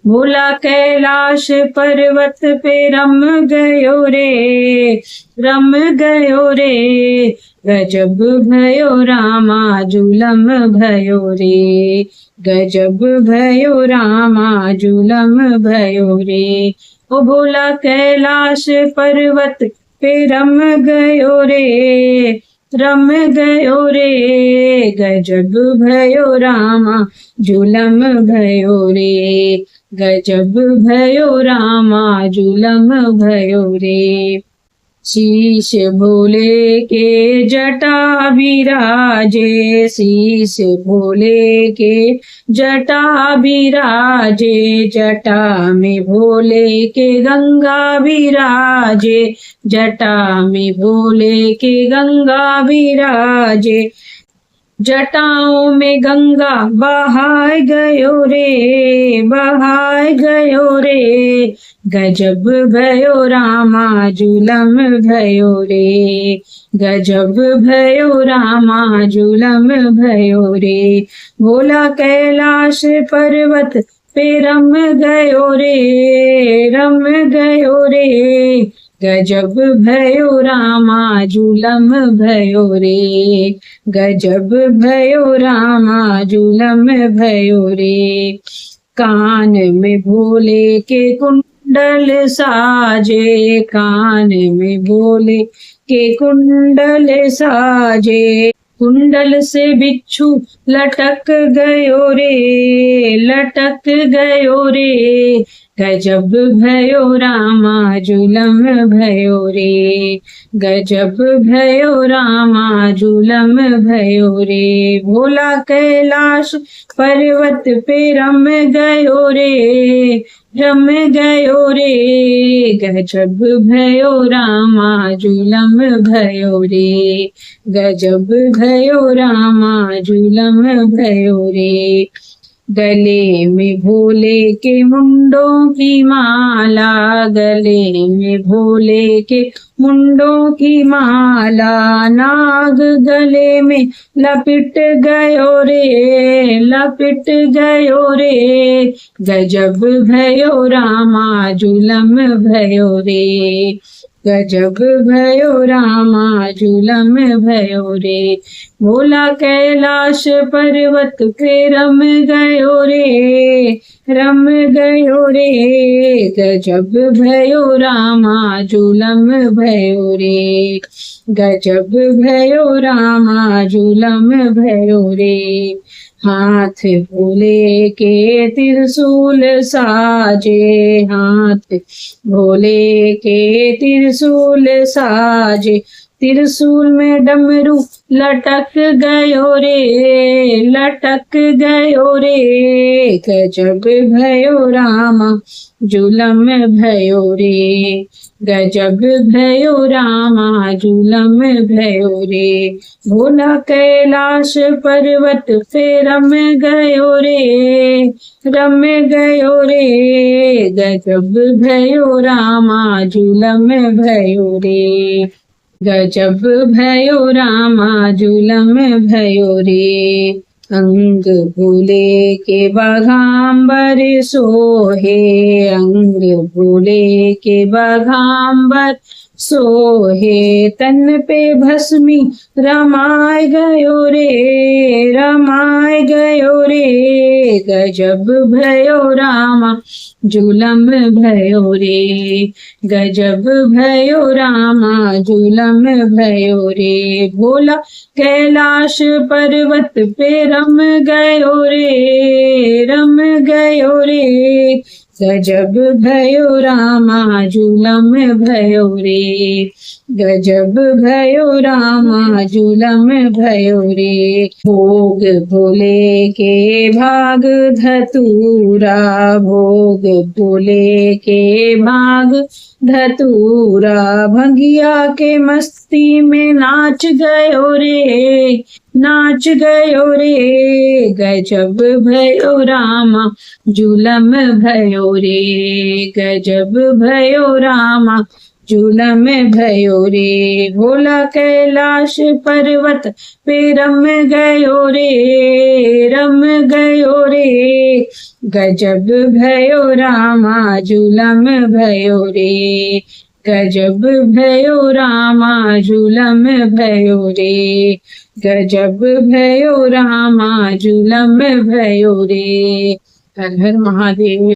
भोला कैलाश पर्वत पे रम गयो रे, रम गयो रे। गजब भयो रामा जुलम भयो रे, गजब भयो रामा जुलम भयो रे। ओ भोला कैलाश पर्वत पे रम गयो रे, रम गयो रे। गजब भयो रामा जुलम भयो रे, गजब भयो रामा जुलम भयो रे। शीश भोले के जटा विराजे, शीश भोले के जटा विराजे। जटा में भोले के गंगा विराजे, जटा में भोले के गंगा विराजे। जटाओं में गंगा बहाय गयो रे, बहाय गयो रे। गजब भयो रामा जुलम भयो रे, गजब भयो रामा जुलम भयो रे। भोला कैलाश पर्वत पे रम गयो रे, रम गयो रे। गजब भयो रामा जुलम भयो रे, गजब भयो रामा जुलम भयो रे। कान में भोले के कुंडल साजे, कान में भोले के कुंडल साजे। कुंडल से बिच्छू लटक गयो रे, लटक गयो रे। गजब भयो रामा जुलम भयो रे, गजब भयो रामा जुलम भयो रे। भोला कैलाश पर्वत पे रम गयो रे, रम गयो रे। गजब भयो रामा जुलम भयो रे, गजब भयो रामा जुलम भयो रे। गले में भोले के मुंडों की माला, गले में भोले के मुंडों की माला। नाग गले में लपिट गयो रे, लपिट गयो रे। गजब भयो रामा जुलम भयो रे, गजब भयो रामा जुलम भयो रे। भोला कैलाश पर्वत पे रम गयो रे, रम गयो रे। गजब भयो रामा जुलम भयो रे, गजब भयो रामा जुलम भयो रे। हाथ भोले के त्रिशूल साजे, हाथ भोले के त्रिशूल साजे। त्रिशूल में डमरू लटक गयो रे, लटक गयो रे। गजब भयो रामा जुलम भयो रे, गजब भयो रामा जुलम भयो रे। भोला कैलाश पर्वत पे रम गयो रे, रम गयो रे। गजब भयो रामा जुलम भयो रे, गजब भयो रामा जुलम भयो रे। अंग भोले के बाघांबर सोहे, अंग भोले के बाघांबर सोहे। तन पे भस्मी रमाय गयो रे, रमाय गयो रे। गजब भयो रामा जुलम भयो रे, गजब भयो रामा जुलम भयो रे। भोला कैलाश पर्वत पे रम गयो रे, रम गयो रे। गजब भयो रामा जुलम भयो रे, गजब भयो रामा जुलम भयो रे। भोग भोले के भाग धतूरा, भोग भोले के भाग धतूरा। भंगिया के मस्ती में नाच गयो रे, नाच गयो रे। गजब भयो रामा जुलम भयो रे, गजब भयो रामा जुलम भयो रे। भोला कैलाश पर्वत पे रम गयो रे, रम गयो रे। गजब भयो रामा जुलम भयो रे, गजब भयो रामा जुलम भयो रे, गजब भयो रामा जुलम भयो रे। हर हर महादेव।